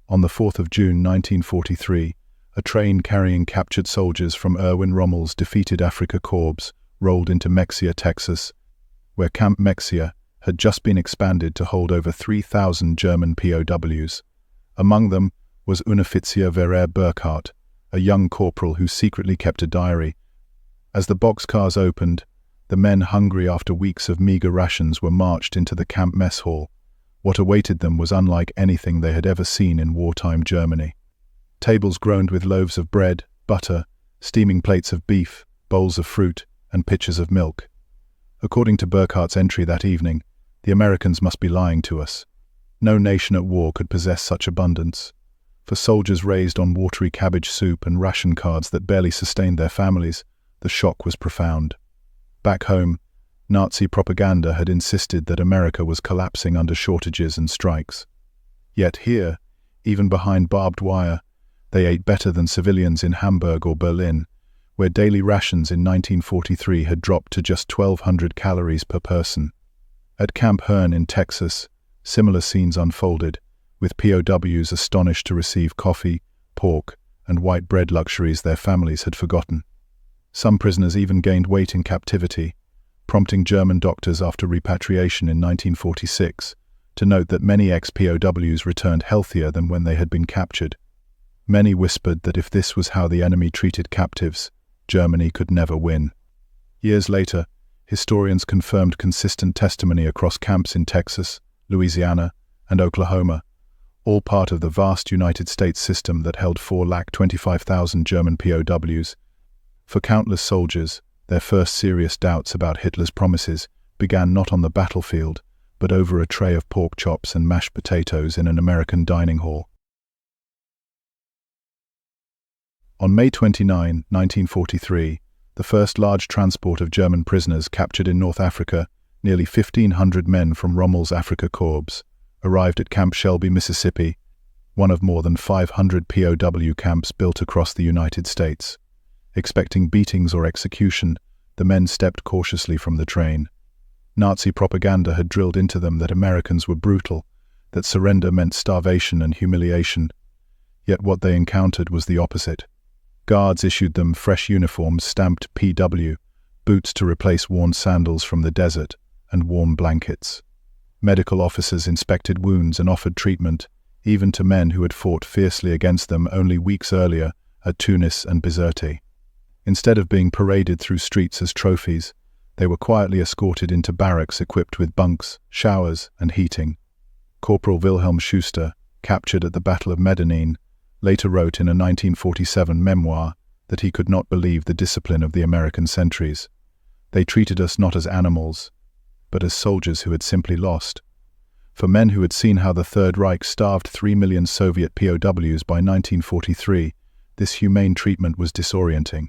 On the 4th of June 1943, a train carrying captured soldiers from Erwin Rommel's defeated Afrika Korps rolled into Mexia, Texas, where Camp Mexia had just been expanded to hold over 3,000 German POWs. Among them was Unteroffizier Verrer Burkhardt, a young corporal who secretly kept a diary. As the boxcars opened, the men hungry after weeks of meager rations were marched into the camp mess hall. What awaited them was unlike anything they had ever seen in wartime Germany. Tables groaned with loaves of bread, butter, steaming plates of beef, bowls of fruit, and pitchers of milk. According to Burkhardt's entry that evening, the Americans must be lying to us. No nation at war could possess such abundance. For soldiers raised on watery cabbage soup and ration cards that barely sustained their families, the shock was profound. Back home, Nazi propaganda had insisted that America was collapsing under shortages and strikes. Yet here, even behind barbed wire, they ate better than civilians in Hamburg or Berlin, where daily rations in 1943 had dropped to just 1,200 calories per person. At Camp Hearn in Texas, similar scenes unfolded, with POWs astonished to receive coffee, pork, and white bread luxuries their families had forgotten. Some prisoners even gained weight in captivity, prompting German doctors after repatriation in 1946 to note that many ex-POWs returned healthier than when they had been captured. Many whispered that if this was how the enemy treated captives, Germany could never win. Years later, historians confirmed consistent testimony across camps in Texas, Louisiana, and Oklahoma, all part of the vast United States system that held 425,000 German POWs. For countless soldiers, their first serious doubts about Hitler's promises began not on the battlefield, but over a tray of pork chops and mashed potatoes in an American dining hall. On May 29, 1943, the first large transport of German prisoners captured in North Africa, nearly 1,500 men from Rommel's Afrika Korps, arrived at Camp Shelby, Mississippi, one of more than 500 POW camps built across the United States. Expecting beatings or execution, the men stepped cautiously from the train. Nazi propaganda had drilled into them that Americans were brutal, that surrender meant starvation and humiliation. Yet what they encountered was the opposite. Guards issued them fresh uniforms stamped PW, boots to replace worn sandals from the desert, and warm blankets. Medical officers inspected wounds and offered treatment, even to men who had fought fiercely against them only weeks earlier at Tunis and Bizerte. Instead of being paraded through streets as trophies, they were quietly escorted into barracks equipped with bunks, showers, and heating. Corporal Wilhelm Schuster, captured at the Battle of Medellin, later wrote in a 1947 memoir that he could not believe the discipline of the American sentries. They treated us not as animals, but as soldiers who had simply lost. For men who had seen how the Third Reich starved 3 million Soviet POWs by 1943, this humane treatment was disorienting.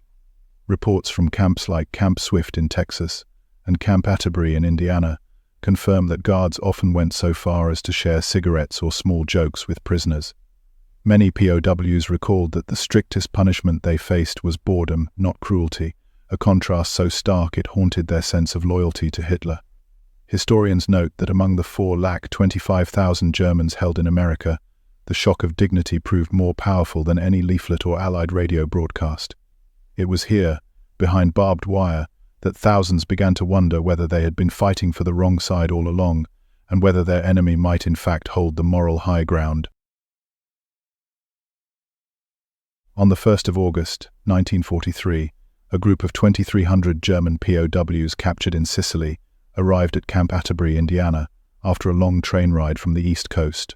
Reports from camps like Camp Swift in Texas and Camp Atterbury in Indiana confirm that guards often went so far as to share cigarettes or small jokes with prisoners. Many POWs recalled that the strictest punishment they faced was boredom, not cruelty, a contrast so stark it haunted their sense of loyalty to Hitler. Historians note that among the 425,000 Germans held in America, the shock of dignity proved more powerful than any leaflet or Allied radio broadcast. It was here, behind barbed wire, that thousands began to wonder whether they had been fighting for the wrong side all along, and whether their enemy might in fact hold the moral high ground. On the 1st of August, 1943, a group of 2,300 German POWs captured in Sicily arrived at Camp Atterbury, Indiana, after a long train ride from the East Coast.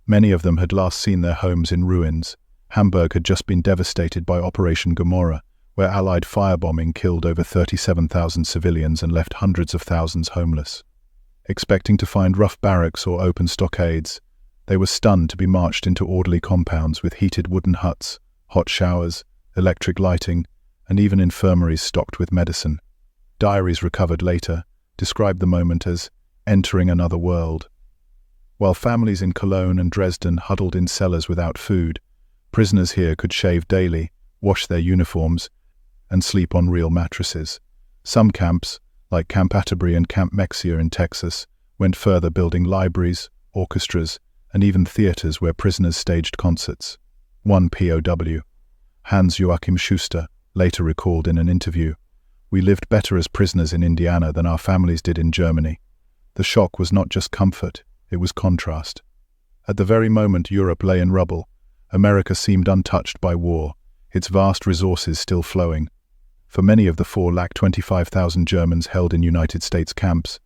Many of them had last seen their homes in ruins. Hamburg had just been devastated by Operation Gomorrah, where Allied firebombing killed over 37,000 civilians and left hundreds of thousands homeless. Expecting to find rough barracks or open stockades, they were stunned to be marched into orderly compounds with heated wooden huts, hot showers, electric lighting, and even infirmaries stocked with medicine. Diaries recovered later described the moment as entering another world. While families in Cologne and Dresden huddled in cellars without food, prisoners here could shave daily, wash their uniforms, and sleep on real mattresses. Some camps, like Camp Atterbury and Camp Mexia in Texas, went further, building libraries, orchestras, and even theaters where prisoners staged concerts. One POW, Hans Joachim Schuster, later recalled in an interview, "We lived better as prisoners in Indiana than our families did in Germany. The shock was not just comfort, it was contrast." At the very moment Europe lay in rubble, America seemed untouched by war, its vast resources still flowing. For many of the 425,000 Germans held in United States camps,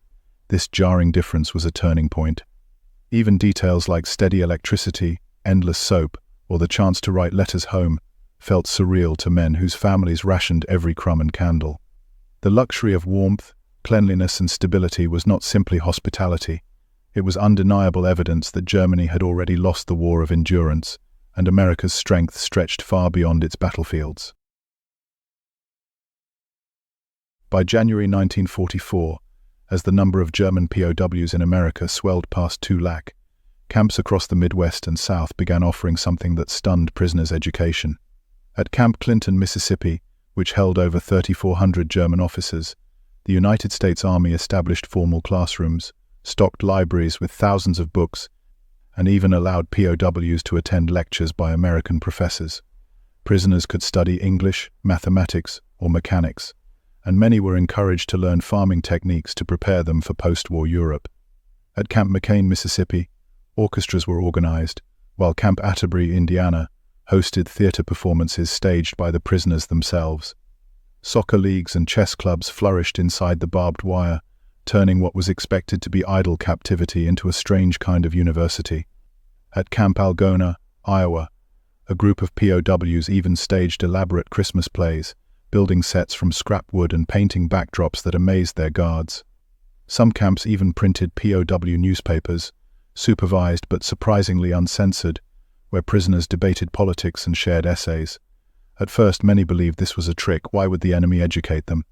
this jarring difference was a turning point. Even details like steady electricity, endless soap, or the chance to write letters home felt surreal to men whose families rationed every crumb and candle. The luxury of warmth, cleanliness and stability was not simply hospitality. It was undeniable evidence that Germany had already lost the war of endurance, and America's strength stretched far beyond its battlefields. By January 1944, as the number of German POWs in America swelled past 2 lakh, camps across the Midwest and South began offering something that stunned prisoners' education. At Camp Clinton, Mississippi, which held over 3,400 German officers, the United States Army established formal classrooms, stocked libraries with thousands of books, and even allowed POWs to attend lectures by American professors. Prisoners could study English, mathematics, or mechanics, and many were encouraged to learn farming techniques to prepare them for post-war Europe. At Camp McCain, Mississippi, orchestras were organized, while Camp Atterbury, Indiana, hosted theater performances staged by the prisoners themselves. Soccer leagues and chess clubs flourished inside the barbed wire, turning what was expected to be idle captivity into a strange kind of university. At Camp Algona, Iowa, a group of POWs even staged elaborate Christmas plays, building sets from scrap wood and painting backdrops that amazed their guards. Some camps even printed POW newspapers, supervised but surprisingly uncensored, where prisoners debated politics and shared essays. At first, many believed this was a trick. Why would the enemy educate them?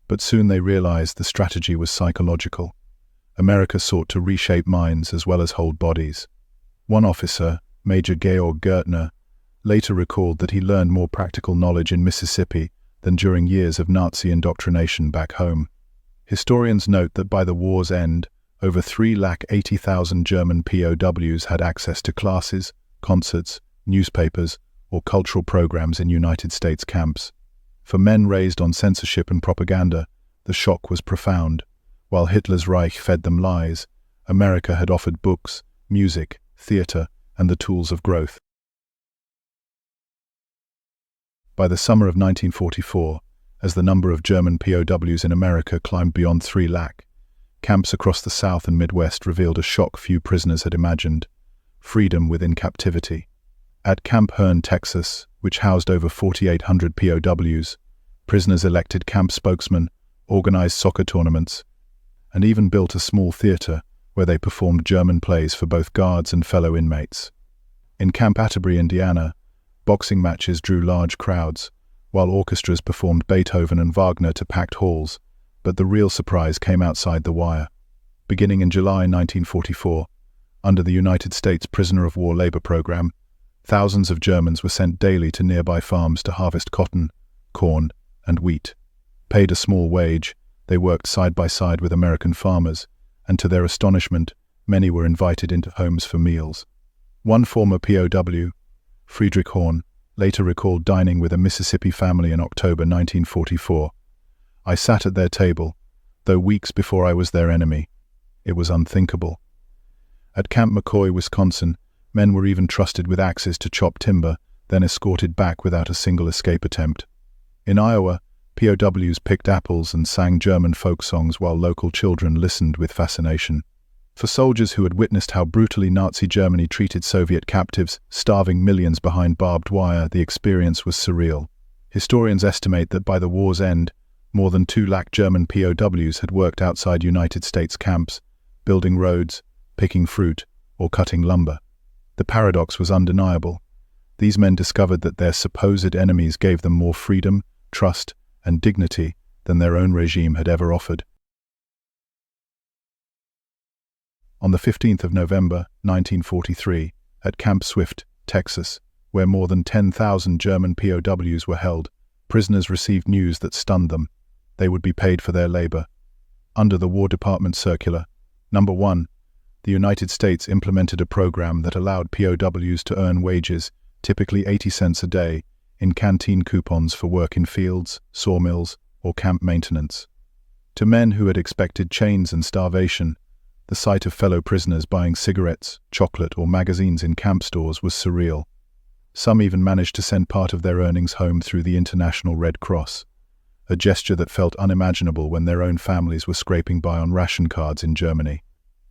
But soon they realized the strategy was psychological. America sought to reshape minds as well as hold bodies. One officer, Major Georg Gertner, later recalled that he learned more practical knowledge in Mississippi than during years of Nazi indoctrination back home. Historians note that by the war's end, over 380,000 German POWs had access to classes, concerts, newspapers, or cultural programs in United States camps. For men raised on censorship and propaganda, the shock was profound. While Hitler's Reich fed them lies, America had offered books, music, theater, and the tools of growth. By the summer of 1944, as the number of German POWs in America climbed beyond 3 lakh, camps across the South and Midwest revealed a shock few prisoners had imagined: freedom within captivity. At Camp Hearn, Texas, which housed over 4,800 POWs, prisoners elected camp spokesmen, organized soccer tournaments, and even built a small theater where they performed German plays for both guards and fellow inmates. In Camp Atterbury, Indiana, boxing matches drew large crowds, while orchestras performed Beethoven and Wagner to packed halls, but the real surprise came outside the wire. Beginning in July 1944, under the United States Prisoner of War labor program, thousands of Germans were sent daily to nearby farms to harvest cotton, corn, and wheat. Paid a small wage, they worked side by side with American farmers, and to their astonishment, many were invited into homes for meals. One former POW, Friedrich Horn, later recalled dining with a Mississippi family in October 1944. "I sat at their table, though weeks before I was their enemy. It was unthinkable." At Camp McCoy, Wisconsin, men were even trusted with axes to chop timber, then escorted back without a single escape attempt. In Iowa, POWs picked apples and sang German folk songs while local children listened with fascination. For soldiers who had witnessed how brutally Nazi Germany treated Soviet captives, starving millions behind barbed wire, the experience was surreal. Historians estimate that by the war's end, more than 2 lakh German POWs had worked outside United States camps, building roads, picking fruit, or cutting lumber. The paradox was undeniable. These men discovered that their supposed enemies gave them more freedom, trust, and dignity than their own regime had ever offered. On the 15th of November, 1943, at Camp Swift, Texas, where more than 10,000 German POWs were held, prisoners received news that stunned them. They would be paid for their labor. Under the War Department Circular, Number 1, the United States implemented a program that allowed POWs to earn wages, typically 80 cents a day, in canteen coupons for work in fields, sawmills, or camp maintenance. To men who had expected chains and starvation, the sight of fellow prisoners buying cigarettes, chocolate, or magazines in camp stores was surreal. Some even managed to send part of their earnings home through the International Red Cross, a gesture that felt unimaginable when their own families were scraping by on ration cards in Germany.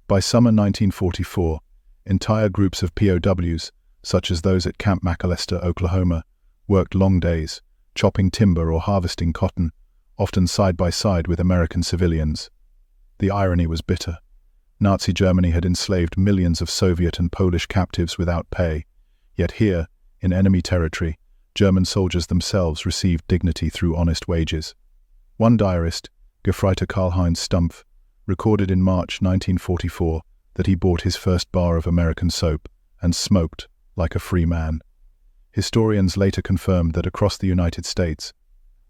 By summer 1944, entire groups of POWs, such as those at Camp McAllister, Oklahoma, worked long days, chopping timber or harvesting cotton, often side by side with American civilians. The irony was bitter. Nazi Germany had enslaved millions of Soviet and Polish captives without pay, yet here, in enemy territory, German soldiers themselves received dignity through honest wages. One diarist, Gefreiter Karl-Heinz Stumpf, recorded in March 1944 that he bought his first bar of American soap and smoked like a free man. Historians later confirmed that across the United States,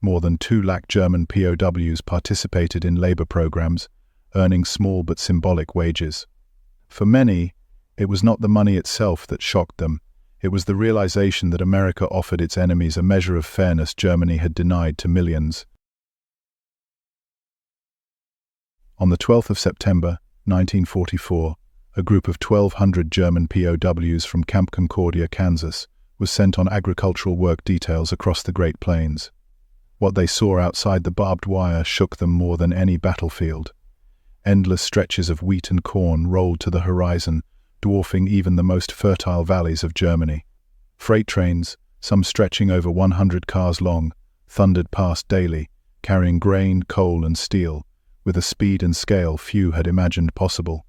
more than 2 lakh German POWs participated in labor programs, earning small but symbolic wages. For many, it was not the money itself that shocked them. It was the realization that America offered its enemies a measure of fairness Germany had denied to millions. On the 12th of September, 1944, a group of 1,200 German POWs from Camp Concordia, Kansas, was sent on agricultural work details across the Great Plains. What they saw outside the barbed wire shook them more than any battlefield. Endless stretches of wheat and corn rolled to the horizon, dwarfing even the most fertile valleys of Germany. Freight trains, some stretching over 100 cars long, thundered past daily, carrying grain, coal, and steel, with a speed and scale few had imagined possible.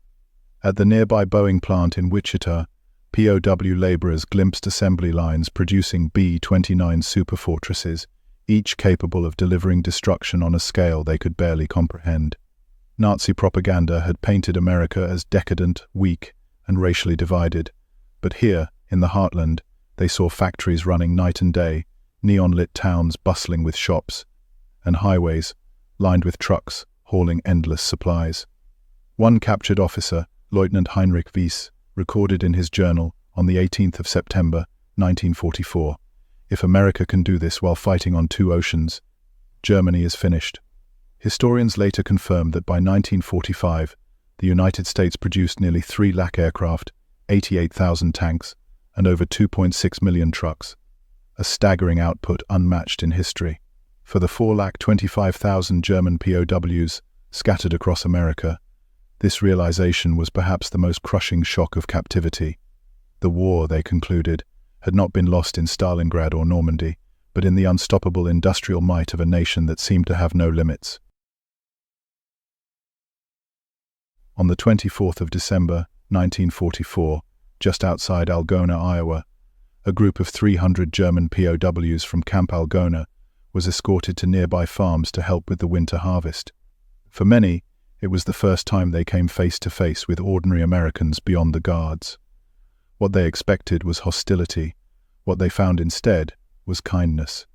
At the nearby Boeing plant in Wichita, POW laborers glimpsed assembly lines producing B-29 superfortresses, each capable of delivering destruction on a scale they could barely comprehend. Nazi propaganda had painted America as decadent, weak, and racially divided, but here, in the heartland, they saw factories running night and day, neon-lit towns bustling with shops, and highways lined with trucks hauling endless supplies. One captured officer, Lieutenant Heinrich Wiese, recorded in his journal on the 18th of September, 1944, "If America can do this while fighting on 2 oceans, Germany is finished." Historians later confirmed that by 1945, the United States produced nearly 3 lakh aircraft, 88,000 tanks, and over 2.6 million trucks, a staggering output unmatched in history. For the 4,25,000 German POWs scattered across America, this realization was perhaps the most crushing shock of captivity. The war, they concluded, had not been lost in Stalingrad or Normandy, but in the unstoppable industrial might of a nation that seemed to have no limits. On the 24th of December, 1944, just outside Algona, Iowa, a group of 300 German POWs from Camp Algona was escorted to nearby farms to help with the winter harvest. For many, it was the first time they came face to face with ordinary Americans beyond the guards. What they expected was hostility. What they found instead was kindness.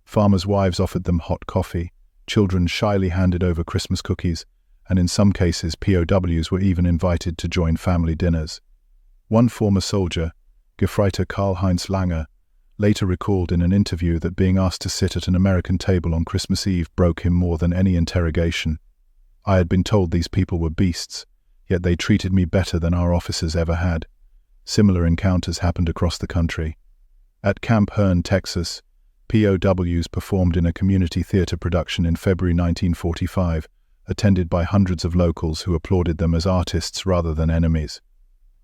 Farmers' wives offered them hot coffee, children shyly handed over Christmas cookies, and in some cases POWs were even invited to join family dinners. One former soldier, Gefreiter Karl-Heinz Langer, later recalled in an interview that being asked to sit at an American table on Christmas Eve broke him more than any interrogation. "I had been told these people were beasts, yet they treated me better than our officers ever had." Similar encounters happened across the country. At Camp Hearn, Texas, POWs performed in a community theater production in February 1945, attended by hundreds of locals who applauded them as artists rather than enemies.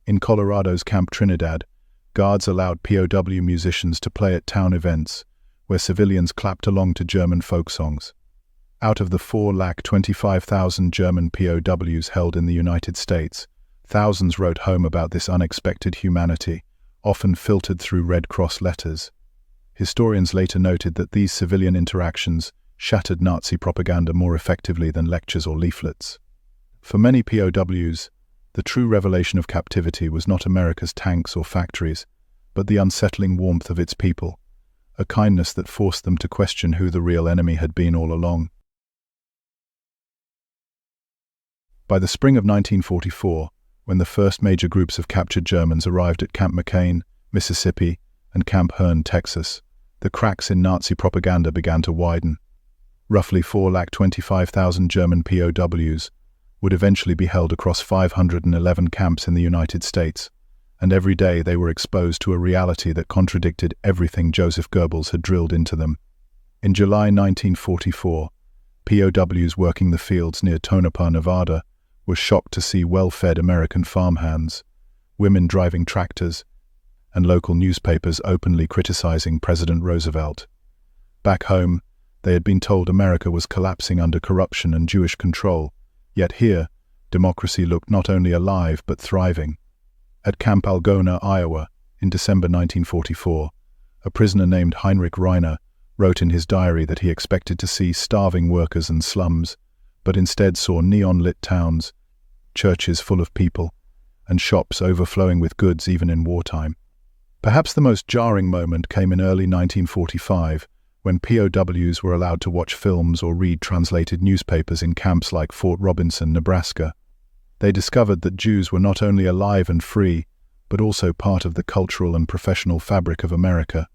In Colorado's Camp Trinidad, guards allowed POW musicians to play at town events, where civilians clapped along to German folk songs. Out of the 4,25,000 German POWs held in the United States, thousands wrote home about this unexpected humanity, often filtered through Red Cross letters. Historians later noted that these civilian interactions shattered Nazi propaganda more effectively than lectures or leaflets. For many POWs, the true revelation of captivity was not America's tanks or factories, but the unsettling warmth of its people, a kindness that forced them to question who the real enemy had been all along. By the spring of 1944, when the first major groups of captured Germans arrived at Camp McCain, Mississippi, and Camp Hearn, Texas, the cracks in Nazi propaganda began to widen. Roughly 425,000 German POWs would eventually be held across 511 camps in the United States, and every day they were exposed to a reality that contradicted everything Joseph Goebbels had drilled into them. In July 1944, POWs working the fields near Tonopah, Nevada, were shocked to see well-fed American farmhands, women driving tractors, and local newspapers openly criticizing President Roosevelt. Back home, they had been told America was collapsing under corruption and Jewish control, yet here, democracy looked not only alive but thriving. At Camp Algona, Iowa, in December 1944, a prisoner named Heinrich Reiner wrote in his diary that he expected to see starving workers and slums, but instead saw neon-lit towns, churches full of people, and shops overflowing with goods even in wartime. Perhaps the most jarring moment came in early 1945, when POWs were allowed to watch films or read translated newspapers in camps like Fort Robinson, Nebraska. They discovered that Jews were not only alive and free, but also part of the cultural and professional fabric of America.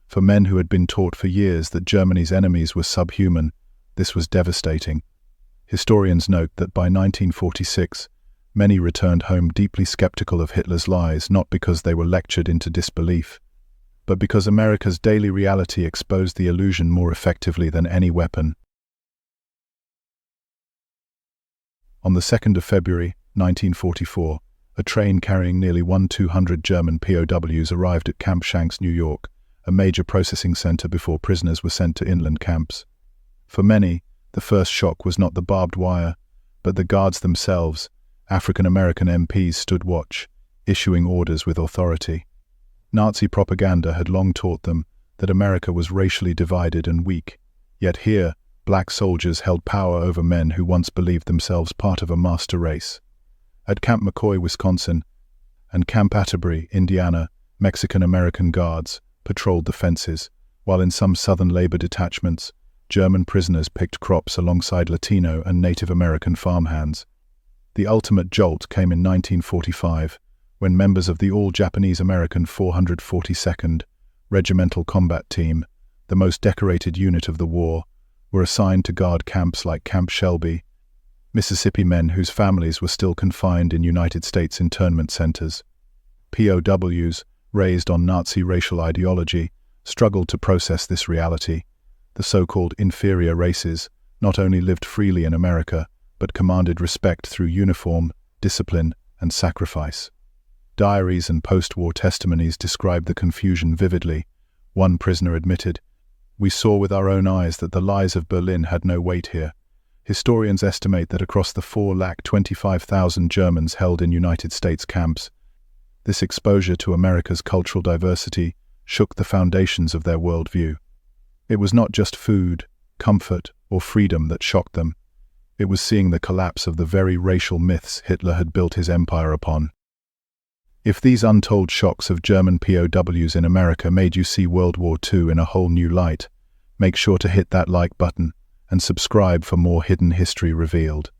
For men who had been taught for years that Germany's enemies were subhuman, this was devastating. Historians note that by 1946, many returned home deeply skeptical of Hitler's lies, not because they were lectured into disbelief, but because America's daily reality exposed the illusion more effectively than any weapon. On the 2nd of February, 1944, a train carrying nearly 1,200 German POWs arrived at Camp Shanks, New York, a major processing center before prisoners were sent to inland camps. For many, the first shock was not the barbed wire, but the guards themselves. African-American MPs stood watch, issuing orders with authority. Nazi propaganda had long taught them that America was racially divided and weak, yet here, black soldiers held power over men who once believed themselves part of a master race. At Camp McCoy, Wisconsin, and Camp Atterbury, Indiana, Mexican-American guards patrolled the fences, while in some Southern labor detachments, German prisoners picked crops alongside Latino and Native American farmhands. The ultimate jolt came in 1945, when members of the all-Japanese-American 442nd Regimental Combat Team, the most decorated unit of the war, were assigned to guard camps like Camp Shelby, Mississippi. Men whose families were still confined in United States internment centers. POWs, raised on Nazi racial ideology, struggled to process this reality. The so-called inferior races not only lived freely in America, but commanded respect through uniform, discipline, and sacrifice. Diaries and post-war testimonies describe the confusion vividly. One prisoner admitted, "We saw with our own eyes that the lies of Berlin had no weight here." Historians estimate that across the 425,000 Germans held in United States camps, this exposure to America's cultural diversity shook the foundations of their worldview. It was not just food, comfort, or freedom that shocked them. It was seeing the collapse of the very racial myths Hitler had built his empire upon. If these untold shocks of German POWs in America made you see World War II in a whole new light, make sure to hit that like button and subscribe for more hidden history revealed.